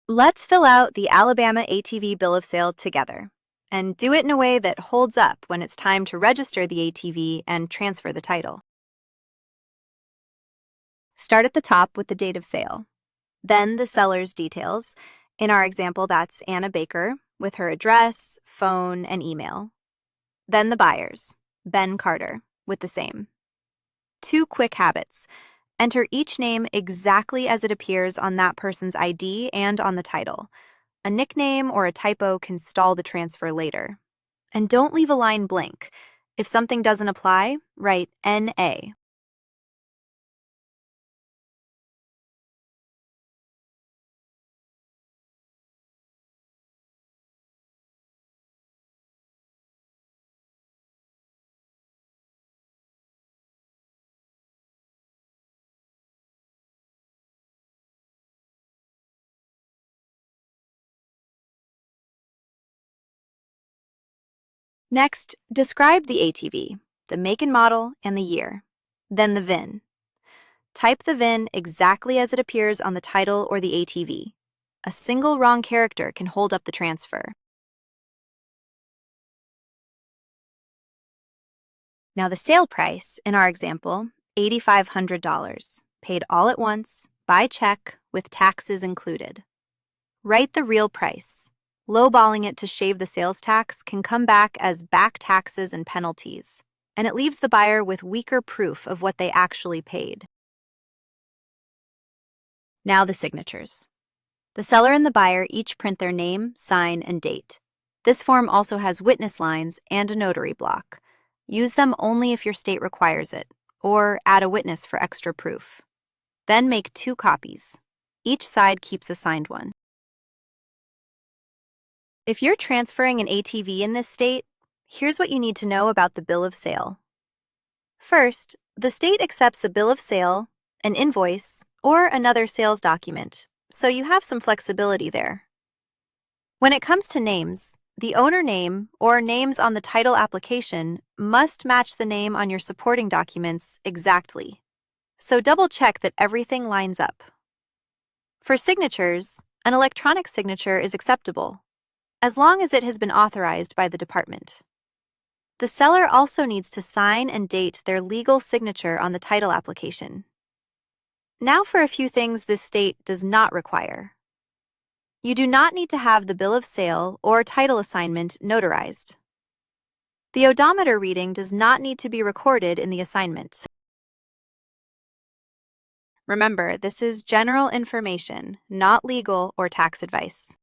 Let's fill out the Alabama ATV bill of sale together and do it in a way that holds up when it's time to register the ATV and transfer the title. Start at the top with the date of sale, then the seller's details. In our example, that's Anna Baker with her address, phone, and email. Then the buyers, Ben Carter, with the same. 2 quick habits. Enter each name exactly as it appears on that person's ID and on the title. A nickname or a typo can stall the transfer later. And don't leave a line blank. If something doesn't apply, write NA. Next, describe the ATV, the make and model, and the year. Then the VIN. Type the VIN exactly as it appears on the title or the ATV. A single wrong character can hold up the transfer. Now the sale price, in our example, $8,500, paid all at once, by check, with taxes included. Write the real price. Lowballing it to shave the sales tax can come back as back taxes and penalties, and it leaves the buyer with weaker proof of what they actually paid. Now the signatures. The seller and the buyer each print their name, sign, and date. This form also has witness lines and a notary block. Use them only if your state requires it, or add a witness for extra proof. Then make 2 copies. Each side keeps a signed one. If you're transferring an ATV in this state, here's what you need to know about the bill of sale. First, the state accepts a bill of sale, an invoice, or another sales document, so you have some flexibility there. When it comes to names, the owner name or names on the title application must match the name on your supporting documents exactly. So double-check that everything lines up. For signatures, an electronic signature is acceptable, as long as it has been authorized by the department. The seller also needs to sign and date their legal signature on the title application. Now for a few things this state does not require. You do not need to have the bill of sale or title assignment notarized. The odometer reading does not need to be recorded in the assignment. Remember, this is general information, not legal or tax advice.